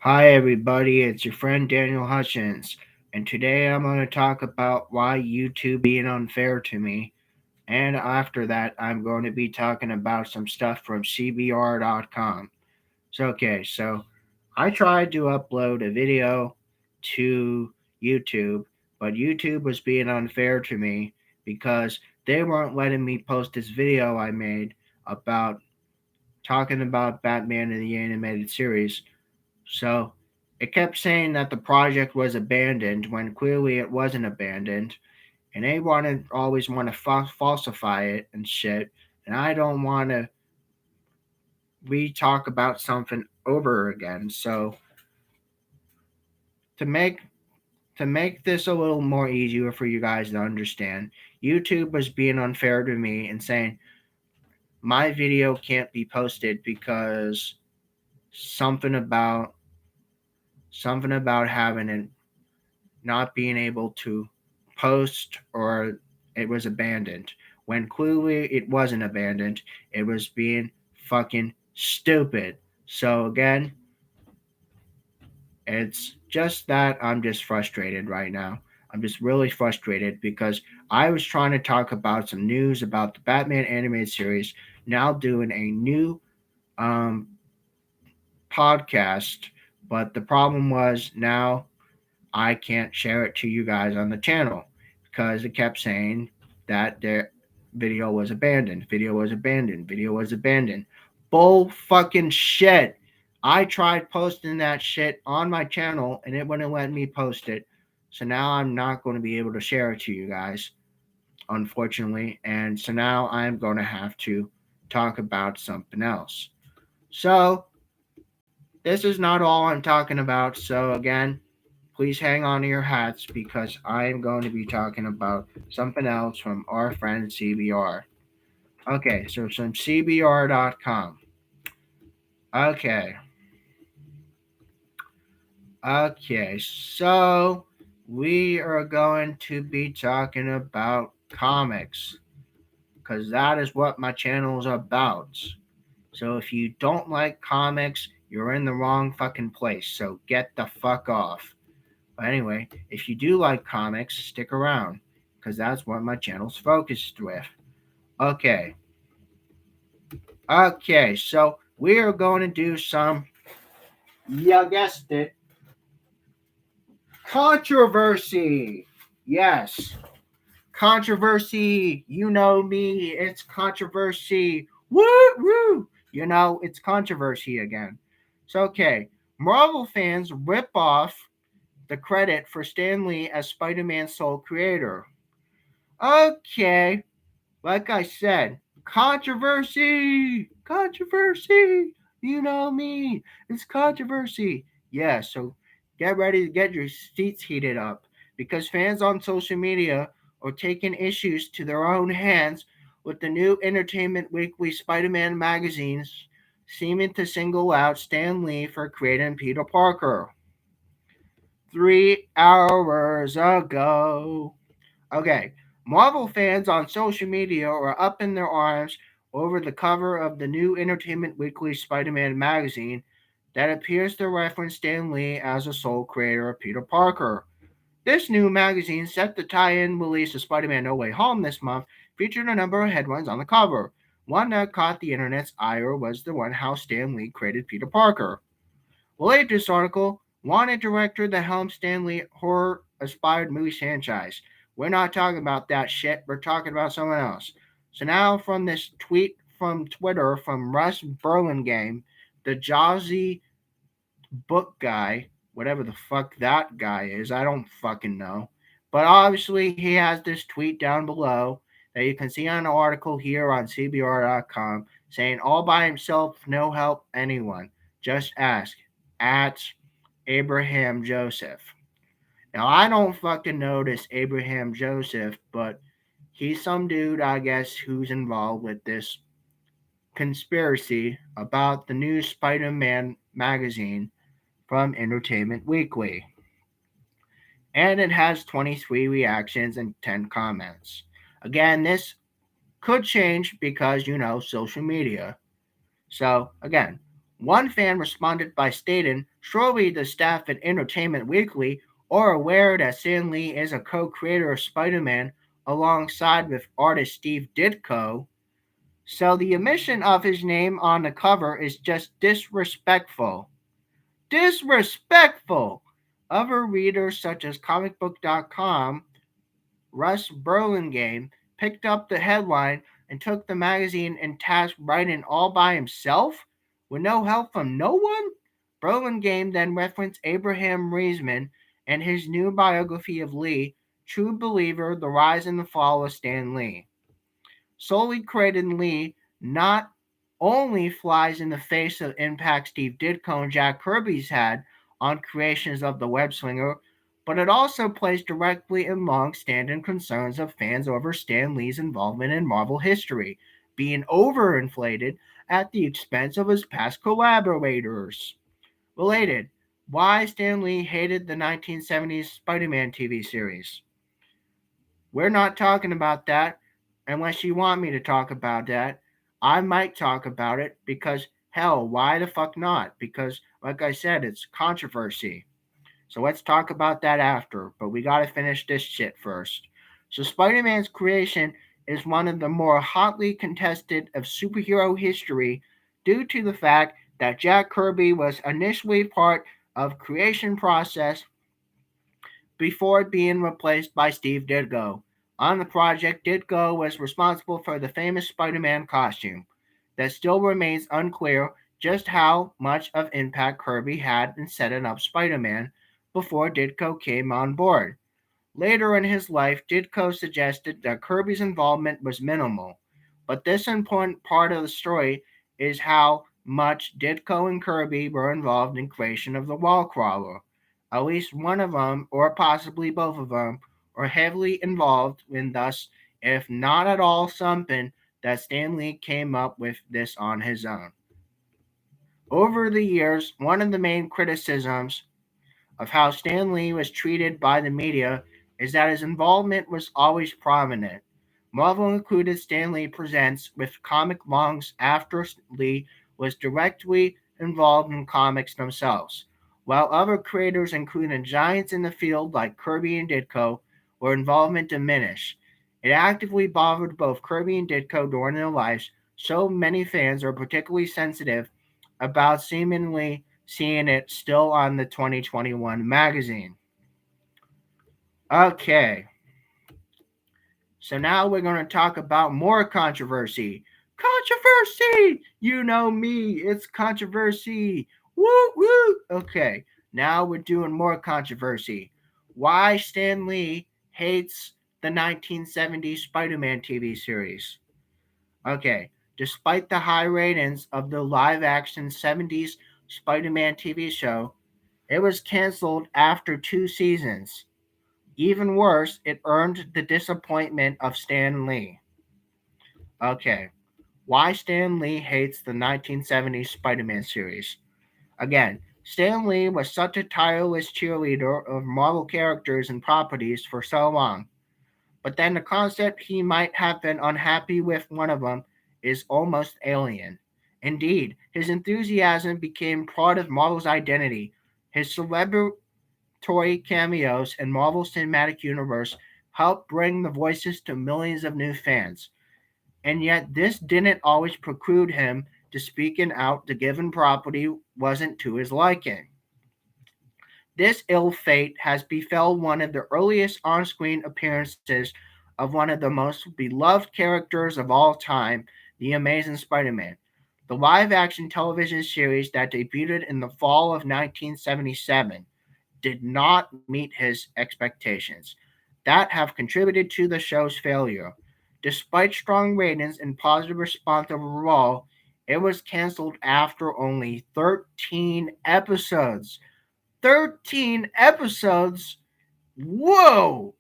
Hi, everybody. It's your friend Daniel Hutchins, and today I'm going to talk about why YouTube being unfair to me. And after that, I'm going to be talking about some stuff from CBR.com. So I tried to upload a video to YouTube, but YouTube was being unfair to me because they weren't letting me post this video I made about talking about Batman in the animated series. So it kept saying that the project was abandoned when clearly it wasn't abandoned, and they always want to falsify it and shit. And I don't want to re-talk about something over again. So to make to make this a little more easier for you guys to understand, YouTube was being unfair to me and saying my video can't be posted because something about something about having it not being able to post or it was abandoned. When clearly it wasn't abandoned, it was being fucking stupid. So again, it's just that I'm just frustrated right now. I'm just really frustrated because I was trying to talk about some news about the Batman animated series, now doing a new um, podcast, but the problem was now I can't share it to you guys on the channel because it kept saying that their video was abandoned. Video was abandoned. Video was abandoned. Bull fucking shit. I tried posting that shit on my channel and it wouldn't let me post it. So now I'm not going to be able to share it to you guys, unfortunately. And so now I'm going to have to talk about something else. So this is not all I'm talking about. So again, please hang on to your hats because I am going to be talking about something else from our friend CBR. Okay, so from CBR.com. Okay, okay, so we are going to be talking about comics because that is what my channel is about. So if you don't like comics, you're in the wrong fucking place. So get the fuck off. But anyway, if you do like comics, stick around because that's what my channel's focused with. Okay, okay, so we are going to do some, you guessed it, controversy. Yes, controversy. You know me, it's controversy. Woo woo. It's controversy again. So, okay, Marvel fans rip off the credit for Stan Lee as Spider Man's sole creator. Okay, like I said, controversy, controversy. You know me, it's controversy. Yeah, so get ready to get your seats heated up because fans on social media are taking issues to their own hands with the new Entertainment Weekly Spider Man magazines seeming to single out Stan Lee for creating Peter Parker. 3 hours ago. Okay, Marvel fans on social media are up in their arms over the cover of the new Entertainment Weekly Spider Man magazine that appears to reference Stan Lee as the sole creator of Peter Parker. This new magazine, set to tie in release of Spider Man No Way Home this month, featured a number of headlines on the cover. One that caught the internet's ire was the one how Stan Lee created Peter Parker. We'll read this article. Wanted director that helmed Stanley horror aspired movie franchise. We're not talking about that shit. We're talking about someone else. So now from this tweet from Twitter from Russ Burlingame, the Jazzy book guy, whatever the fuck that guy is, I don't fucking know. But obviously he has this tweet down below that you can see on the article here on CBR.com saying all by himself, no help anyone. Just ask at Abraham Joseph. Now I don't fucking know this Abraham Joseph, but he's some dude I guess who's involved with this conspiracy about the new Spider-Man magazine from Entertainment Weekly. And it has 23 reactions and 10 comments. Again, this could change because social media. So, again, One fan responded by stating, "Surely the staff at Entertainment Weekly are aware that Stan Lee is a co-creator of Spider-Man alongside with artist Steve Ditko, so the omission of his name on the cover is just disrespectful." Disrespectful! Other readers such as comicbook.com, Russ Burlingame, picked up the headline and took the magazine and task writing all by himself with no help from no one. Burlingame then referenced Abraham Reisman and his new biography of Lee, True Believer: The Rise and the Fall of Stan Lee. Solely crediting Lee not only flies in the face of impact Steve Ditko and Jack Kirby's had on creations of the web slinger, but it also plays directly in long-standing concerns of fans over Stan Lee's involvement in Marvel history, being overinflated at the expense of his past collaborators. Related, why Stan Lee hated the 1970s Spider-Man TV series. We're not talking about that unless you want me to talk about that. I might talk about it because, hell, why the fuck not? Because, like I said, it's controversy. So let's talk about that after, but we gotta finish this shit first. So, Spider Man's creation is one of the more hotly contested of superhero history due to the fact that Jack Kirby was initially part of creation process before being replaced by Steve Ditko. On the project, Ditko was responsible for the famous Spider-Man costume. That still remains unclear just how much of impact Kirby had in setting up Spider-Man before Ditko came on board. Later in his life, Ditko suggested that Kirby's involvement was minimal, but this important part of the story is how much Ditko and Kirby were involved in creation of the wall crawler. At least one of them, or possibly both of them, are heavily involved in thus, if not at all something, that Stan Lee came up with this on his own. Over the years, one of the main criticisms of how Stan Lee was treated by the media is that his involvement was always prominent. Marvel included Stan Lee Presents with comic longs after Lee was directly involved in comics themselves, while other creators, including giants in the field like Kirby and Ditko, were involvement diminished. It actively bothered both Kirby and Ditko during their lives, so many fans are particularly sensitive about seemingly seeing it still on the 2021 magazine. Okay, so now we're going to talk about more controversy. Controversy! You know me, it's controversy. Woo woo! Okay, now we're doing more controversy. Why Stan Lee hates the 1970s Spider Man TV series. Okay, despite the high ratings of the live action 70s Spider Man TV show, it was canceled after 2 seasons. Even worse, it earned the disappointment of Stan Lee. Okay, why Stan Lee hates the 1970s Spider Man series. Again, Stan Lee was such a tireless cheerleader of Marvel characters and properties for so long, but then the concept he might have been unhappy with one of them is almost alien. Indeed, his enthusiasm became part of Marvel's identity. His celebratory cameos in Marvel Cinematic Universe helped bring the voices to millions of new fans. And yet, this didn't always preclude him to speaking out the given property wasn't to his liking. This ill fate has befell one of the earliest on screen appearances of one of the most beloved characters of all time, The Amazing Spider Man. The live action television series that debuted in the fall of 1977 did not meet his expectations that have contributed to the show's failure. Despite strong ratings and positive response overall, it was canceled after only 13 episodes. 13 episodes? Whoa!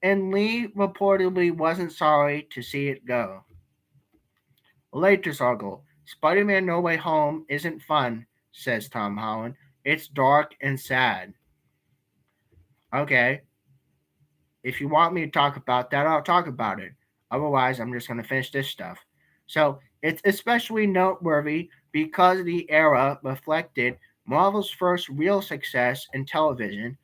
And Lee reportedly wasn't sorry to see it go. Later article, Spider-Man No Way Home isn't fun, says Tom Holland. It's dark and sad. Okay, if you want me to talk about that, I'll talk about it. Otherwise, I'm just going to finish this stuff. So, it's especially noteworthy because the era reflected Marvel's first real success in television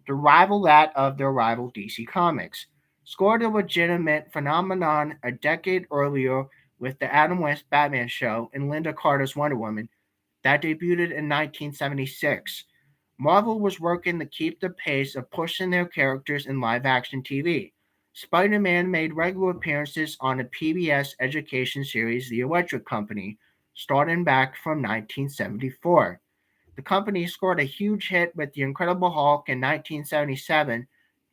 to rival that of their rival DC Comics, scored a legitimate phenomenon a decade earlier with the Adam West Batman show and Linda Carter's Wonder Woman that debuted in 1976. Marvel was working to keep the pace of pushing their characters in live action TV. Spider Man made regular appearances on the PBS education series The Electric Company, starting back from 1974. The company scored a huge hit with The Incredible Hulk in 1977,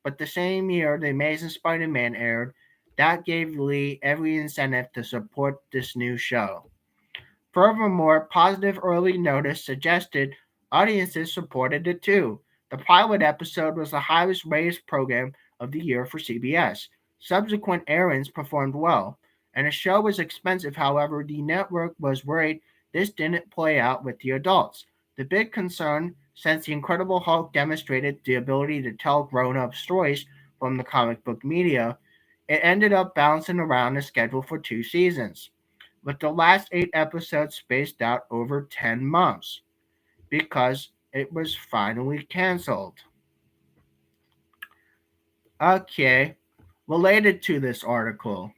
but the same year The Amazing Spider Man aired, that gave Lee every incentive to support this new show. Furthermore, positive early notice suggested audiences supported it too. The pilot episode was the highest rated program of the year for CBS. Subsequent airings performed well, and the show was expensive. However, the network was worried this didn't play out with the adults. The big concern, since The Incredible Hulk demonstrated the ability to tell grown up stories from the comic book media, it ended up bouncing around the schedule for 2 seasons, with the last 8 episodes spaced out over 10 months because it was finally canceled. Okay, related to this article,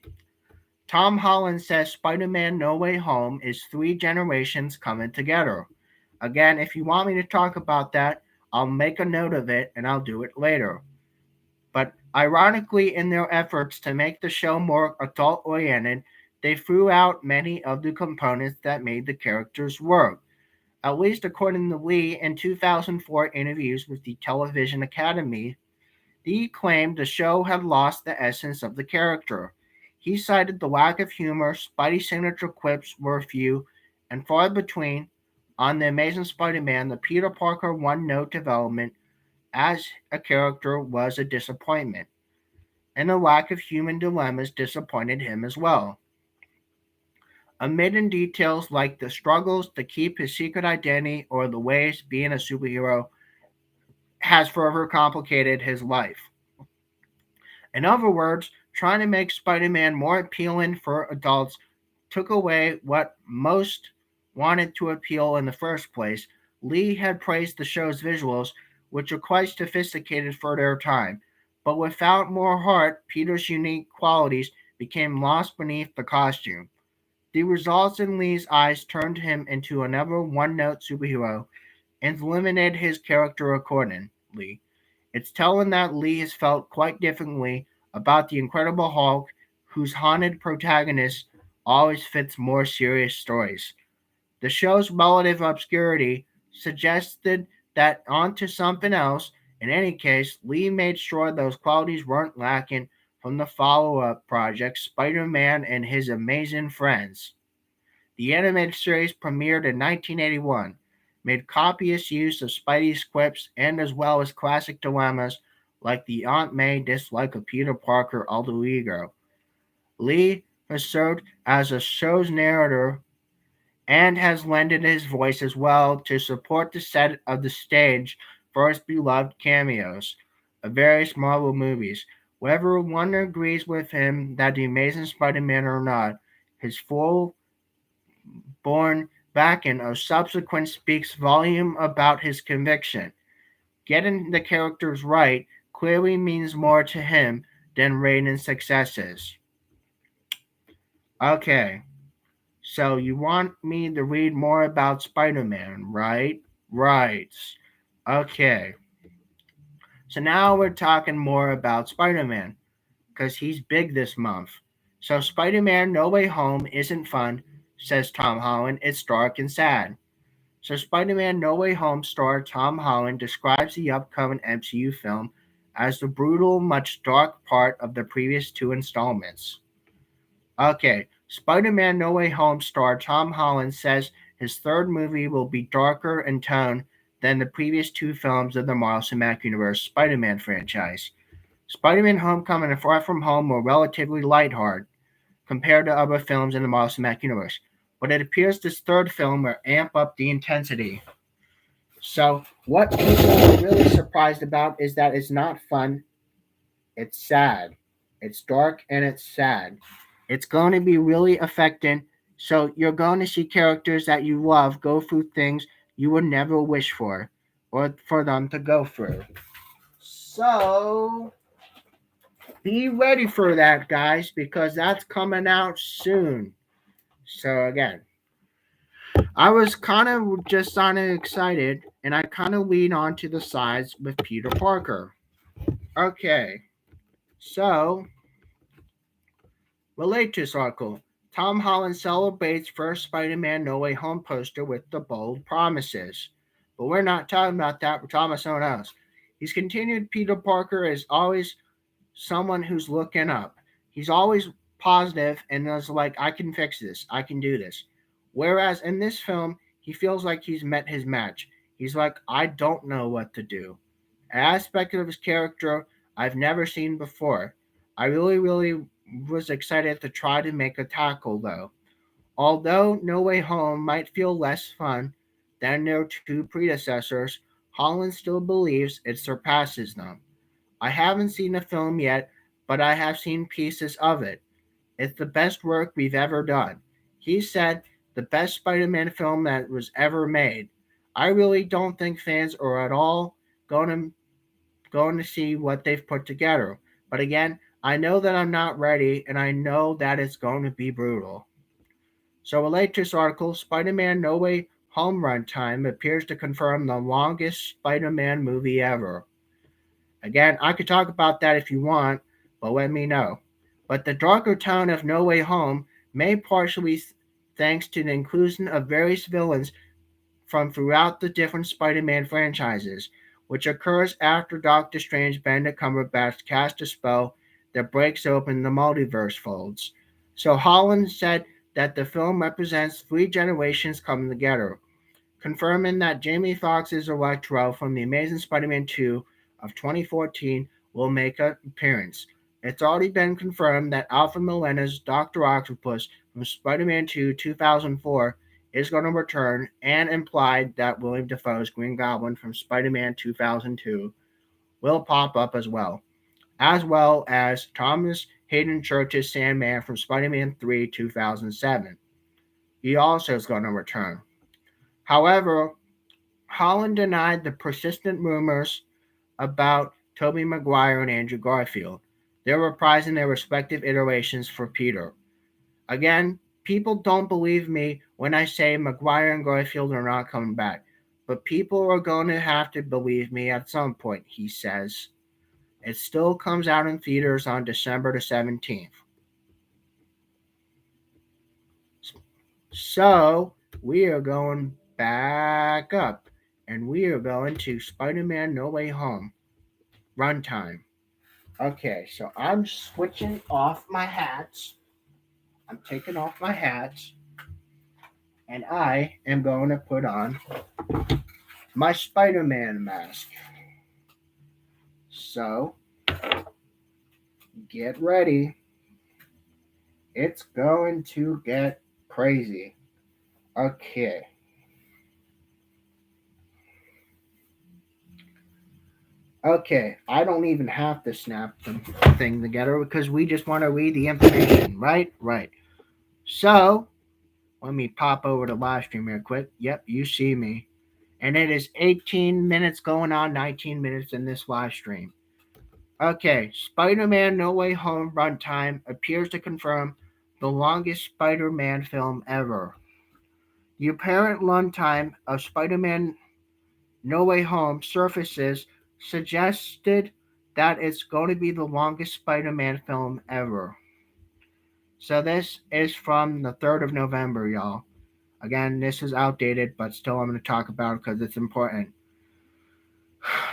Tom Holland says Spider Man No Way Home is 3 generations coming together. Again, if you want me to talk about that, I'll make a note of it and I'll do it later. But ironically, in their efforts to make the show more adult oriented, they threw out many of the components that made the characters work. At least according to Lee in 2004 interviews with the Television Academy, Lee claimed the show had lost the essence of the character. He cited the lack of humor, Spidey signature quips were few and far between. On The Amazing Spider Man, the Peter Parker one note development as a character was a disappointment, and the lack of human dilemmas disappointed him as well. Omitting details like the struggles to keep his secret identity or the ways being a superhero has further complicated his life. In other words, trying to make Spider Man more appealing for adults took away what most wanted to appeal in the first place. Lee had praised the show's visuals, which are quite sophisticated for their time, but without more heart, Peter's unique qualities became lost beneath the costume. The results in Lee's eyes turned him into another one note superhero and limited his character accordingly. It's telling that Lee has felt quite differently about the Incredible Hulk, whose haunted protagonist always fits more serious stories. The show's relative obscurity suggested that onto something else. In any case, Lee made sure those qualities weren't lacking from the follow up project Spider Man and His Amazing Friends. The animated series premiered in 1981, made copious use of Spidey's quips and as well as classic dilemmas like the Aunt May dislike of Peter Parker alter ego. Lee has served as a show's narrator and has lended his voice as well to support the set of the stage for his beloved cameos of various Marvel movies. Whether one agrees with him that the Amazing Spider-Man or not, his full born backing of subsequent speaks volume about his conviction. Getting the characters right clearly means more to him than ratings successes. Okay, so you want me to read more about Spider-Man, right? Right. Okay. So now we're talking more about Spider-Man because he's big this month. So Spider-Man No Way Home isn't fun, says Tom Holland. It's dark and sad. So Spider-Man No Way Home star Tom Holland describes the upcoming MCU film as the brutal, much dark part of the previous 2 installments. Okay, Spider-Man No Way Home star Tom Holland says his third movie will be darker in tone than the previous 2 films of the Marvel Cinematic Universe Spider-Man franchise. Spider-Man Homecoming and Far From Home were relatively lighthearted compared to other films in the Marvel Cinematic Universe, but it appears this third film will amp up the intensity. So, what people are really surprised about is that it's not fun, it's sad. It's dark and it's sad. It's going to be really affecting So you're going to see characters that you love go through things you would never wish for or for them to go through. So be ready for that, guys, because that's coming out soon. So again, I was kind of just kind of excited, and I kind of lean on to the sides with Peter Parker. Okay, so relate to this article. Tom Holland celebrates first Spider-Man No Way Home poster with the bold promises. But we're not talking about that, we're talking about someone else. He's continued Peter Parker is always someone who's looking up. He's always positive and is like, I can fix this, I can do this. Whereas in this film, he feels like he's met his match. He's like, I don't know what to do. An aspect of his character I've never seen before. I really was excited to try to make a tackle though. Although No Way Home might feel less fun than their two predecessors, Holland still believes it surpasses them. I haven't seen the film yet, but I have seen pieces of it. It's the best work we've ever done. He said, the best Spider Man film that was ever made. I really don't think fans are at all going to, going to see what they've put together. But again, I know that I'm not ready, and I know that it's going to be brutal. So, related to this article, Spider Man No Way Home runtime appears to confirm the longest Spider Man movie ever. Again, I could talk about that if you want, but let me know. But the darker tone of No Way Home may partially thanks to the inclusion of various villains from throughout the different Spider-Man franchises, which occurs after Doctor Strange Benedict Cumberbatch cast a spell that breaks open the multiverse folds. So Holland said that the film represents three generations coming together, confirming that Jamie Foxx's Electro from The Amazing Spider-Man 2 of 2014 will make an appearance. It's already been confirmed that Alfred Molina's Dr. Octopus from Spider-Man 2 2004 is going to return, and implied that William Dafoe's Green Goblin from Spider-Man 2002 will pop up as well as Thomas Hayden Church's Sandman from Spider-Man 3 2007. He also is going to return. However, Holland denied the persistent rumors about Tobey Maguire and Andrew Garfield. They're reprising their respective iterations for Peter. Again, people don't believe me when I say Maguire and Garfield are not coming back, but people are going to have to believe me at some point, he says. It still comes out in theaters on December the 17th. So, we are going back up, and we are going to Spider Man No Way Home runtime. Okay, so I'm switching off my hats. I'm taking off my hats, and I am going to put on my Spider Man mask. So, get ready. It's going to get crazy. Okay. Okay, I don't even have to snap the thing together because we just want to read the information, right? Right. So, let me pop over to live stream real quick. Yep, you see me. And it is 18 minutes going on, 19 minutes in this live stream. Okay, Spider Man No Way Home runtime appears to confirm the longest Spider Man film ever. The apparent runtime of Spider Man No Way Home surfaces suggested that it's going to be the longest Spider Man film ever. So this is from the 3rd of November, y'all. Again, this is outdated, but still I'm going to talk about it because it's important.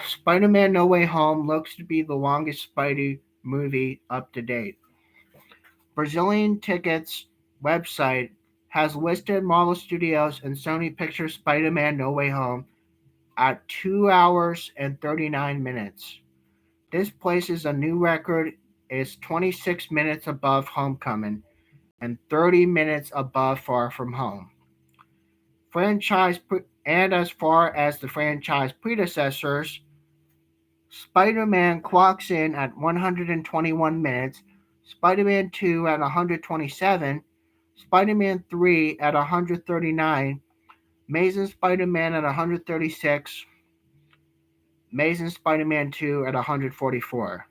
Spider Man No Way Home looks to be the longest Spidey movie up to date. Brazilian Tickets website has listed Marvel Studios and Sony Pictures Spider Man No Way Home at 2 hours and 39 minutes. This places a new record, is 26 minutes above Homecoming and 30 minutes above Far From Home. And as far as the franchise predecessors, Spider-Man clocks in at 121 minutes, Spider-Man 2 at 127, Spider-Man 3 at 139, Amazing Spider-Man at 136, Amazing Spider-Man 2 at 144.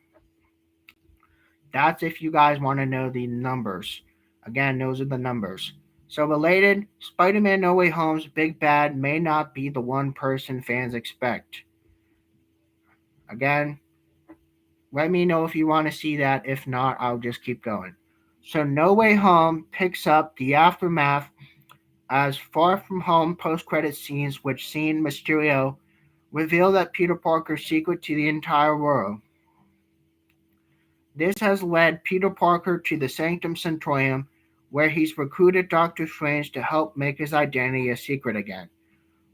That's if you guys want to know the numbers. Again, those are the numbers. So related, Spider-Man No Way Home's big bad may not be the one person fans expect. Again, let me know if you want to see that. If not, I'll just keep going. So No Way Home picks up the aftermath as Far From Home post-credit scenes, which scene Mysterio reveal that Peter Parker's secret to the entire world. This has led Peter Parker to the Sanctum Sanctorum, where he's recruited Doctor Strange to help make his identity a secret again.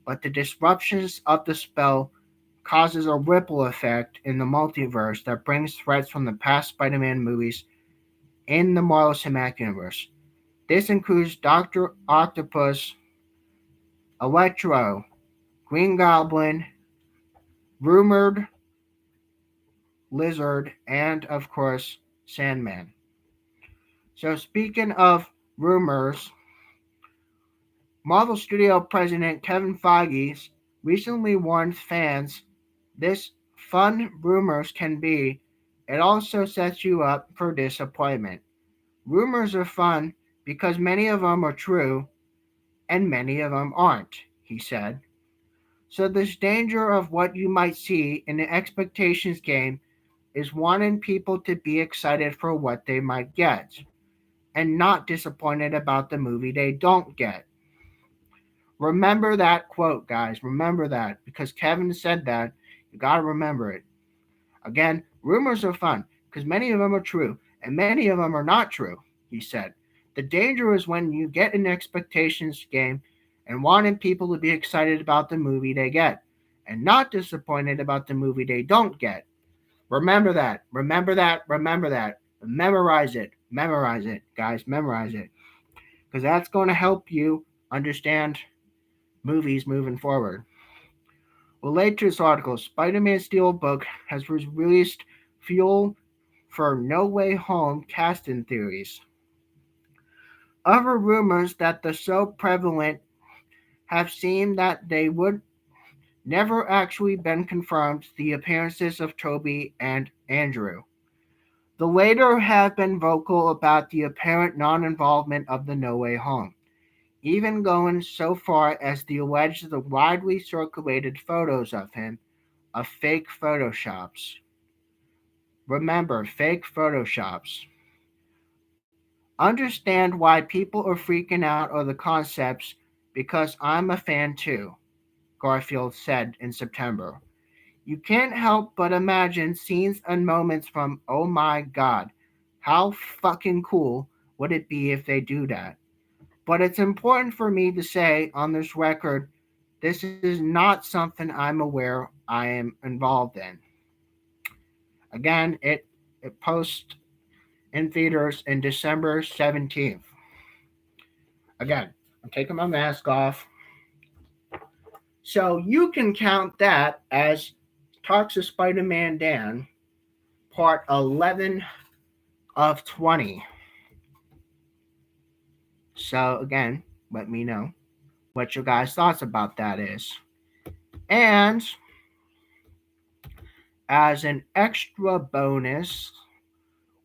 But the disruptions of the spell causes a ripple effect in the multiverse that brings threats from the past Spider-Man movies in the Marvel Cinematic Universe. This includes Doctor Octopus, Electro, Green Goblin, rumored Lizard, and of course, Sandman. So, speaking of rumors, Marvel Studio President Kevin Feige recently warned fans this fun rumors can be, it also sets you up for disappointment. Rumors are fun because many of them are true and many of them aren't, he said. So, this danger of what you might see in the expectations game is wanting people to be excited for what they might get and not disappointed about the movie they don't get. Remember that quote, guys. Remember that because Kevin said that. You got to remember it. Again, rumors are fun because many of them are true and many of them are not true, he said. The danger is when you get an expectations game and wanting people to be excited about the movie they get and not disappointed about the movie they don't get. Remember that. Remember that. Remember that. Memorize it. Memorize it, guys. Memorize it. Because that's going to help you understand movies moving forward. Related to this article, Spider-Man Steelbook has released fuel for No Way Home casting theories. Other rumors that are so prevalent have seemed that they would never actually been confirmed the appearances of Toby and Andrew. The latter have been vocal about the apparent non-involvement of the No Way Home, even going so far as to allege the widely circulated photos of him of fake photoshops. Remember, fake photoshops. Understand why people are freaking out over the concepts because I'm a fan too, Garfield said in September. You can't help but imagine scenes and moments from oh my god, how fucking cool would it be if they do that? But it's important for me to say on this record, this is not something I'm aware I am involved in. Again, it posts in theaters in December 17th. Again, I'm taking my mask off. So you can count that as Talks of Spider-Man Dan, part 11 of 20. So again, let me know what your guys' thoughts about that is. And as an extra bonus,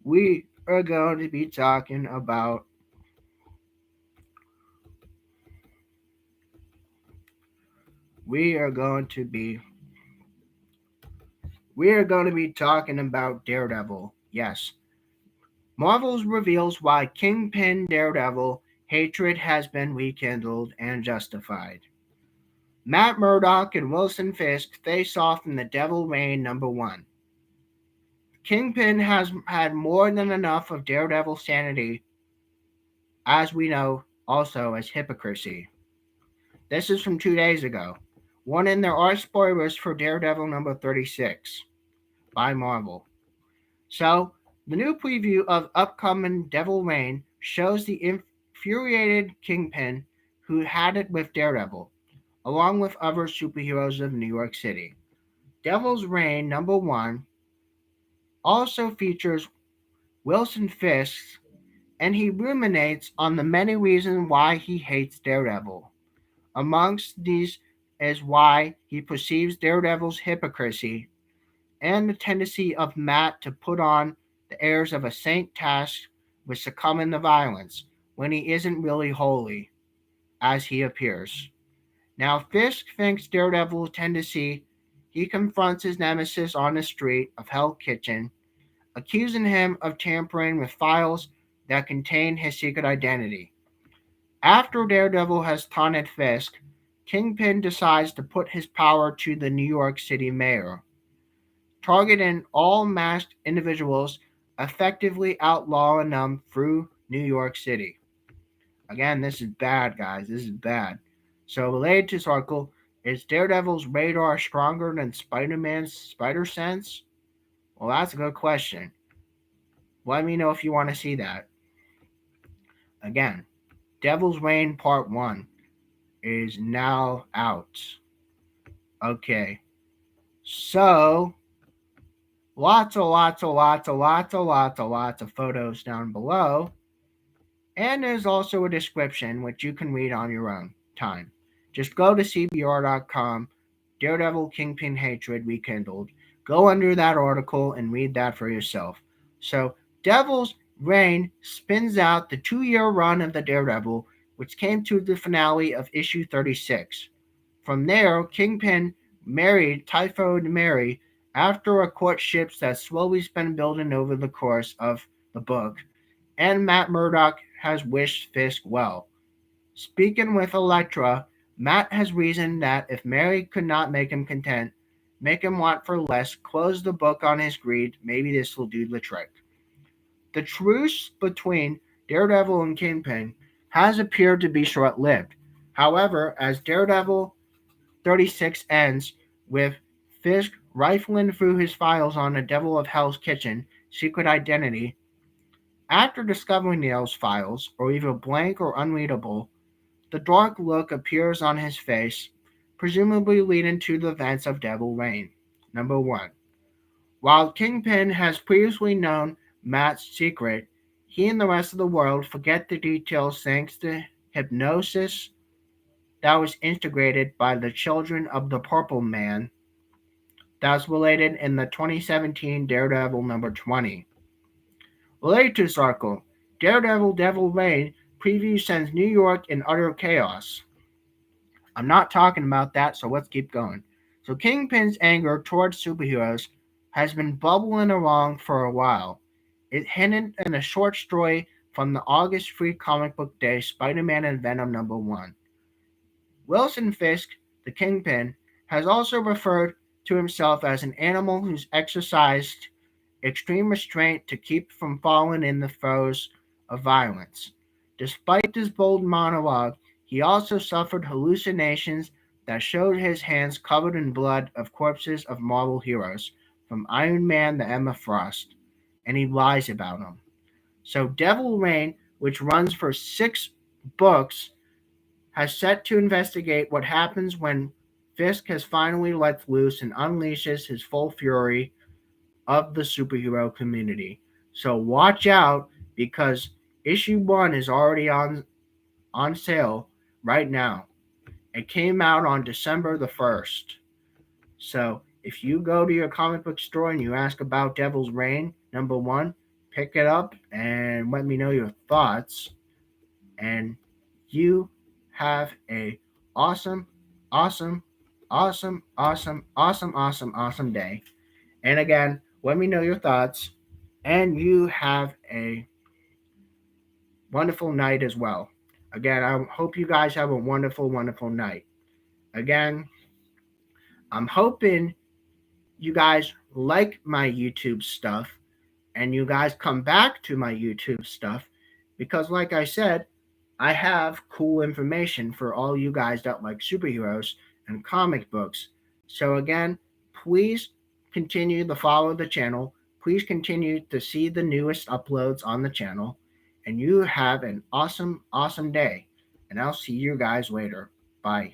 we are going to be talking about we are going to be we are going to be talking about Daredevil. Yes. Marvel's reveals why Kingpin Daredevil hatred has been rekindled and justified. Matt Murdock and Wilson Fisk face off in The Devil Reign #1. Kingpin has had more than enough of Daredevil sanity, as we know, also as hypocrisy. This is from 2 days ago. Warning there are spoilers for Daredevil #36 by Marvel. So, the new preview of upcoming Devil Reign shows the infuriated Kingpin who had it with Daredevil, along with other superheroes of New York City. Devil's Reign #1 also features Wilson Fisk and he ruminates on the many reasons why he hates Daredevil. Amongst these is why he perceives Daredevil's hypocrisy and the tendency of Matt to put on the airs of a saint tasked with succumbing to violence when he isn't really holy, as he appears. Now, Fisk thinks Daredevil's tendency. He confronts his nemesis on the street of Hell Kitchen, accusing him of tampering with files that contain his secret identity. After Daredevil has taunted Fisk, Kingpin decides to put his power to the New York City mayor, targeting all masked individuals, effectively outlawing them through New York City. Again, this is bad, guys. This is bad. So, related to this article, is Daredevil's radar stronger than Spider Man's spider sense? Well, that's a good question. Let me know if you want to see that. Again, Devil's Reign Part 1 is now out. Okay. So, lots of photos down below. And there's also a description which you can read on your own time. Just go to CBR.com, Daredevil Kingpin Hatred Rekindled. Go under that article and read that for yourself. So, Devil's Reign spins out the 2-year run of the Daredevil, which came to the finale of issue 36. From there, Kingpin married Typhoid Mary after a courtship that slowly been building over the course of the book, and Matt Murdock has wished Fisk well. Speaking with Elektra, Matt has reasoned that if Mary could not make him content, make him want for less, close the book on his greed, maybe this will do the trick. The truce between Daredevil and Kingpin has appeared to be short lived. However, as Daredevil 36 ends with Fisk rifling through his files on the Devil of Hell's Kitchen secret identity, after discovering Neil's files are either blank or unreadable, the dark look appears on his face, presumably leading to the events of Devil Reign. Number 1. While Kingpin has previously known Matt's secret, he and the rest of the world forget the details thanks to hypnosis that was integrated by the children of the Purple Man that was related in the 2017 Daredevil number 20. Related to this article, Daredevil Devil Reign preview sends New York in utter chaos. I'm not talking about that, so let's keep going. So Kingpin's anger towards superheroes has been bubbling along for a while. It hinted in a short story from the August Free Comic Book Day Spider-Man and Venom number 1. Wilson Fisk, the Kingpin, has also referred to himself as an animal who's exercised extreme restraint to keep from falling in the throes of violence. Despite this bold monologue, he also suffered hallucinations that showed his hands covered in blood of corpses of Marvel heroes, from Iron Man to Emma Frost, and he lies about them. So Devil Reign, which runs for 6 books, has set to investigate what happens when Fisk has finally let loose and unleashes his full fury of the superhero community. So watch out, because issue 1 is already on sale right now. It came out on December the 1st. So if you go to your comic book store and you ask about Devil's Reign number 1, pick it up and let me know your thoughts. And you have a awesome, awesome, awesome, awesome, awesome, awesome, awesome day. And again, let me know your thoughts. And you have a wonderful night as well. Again, I hope you guys have a wonderful, wonderful night. Again, I'm hoping you guys like my YouTube stuff and you guys come back to my YouTube stuff, because, like I said, I have cool information for all you guys that like superheroes and comic books. So, again, please continue to follow the channel. Please continue to see the newest uploads on the channel. And you have an awesome, awesome day. And I'll see you guys later. Bye.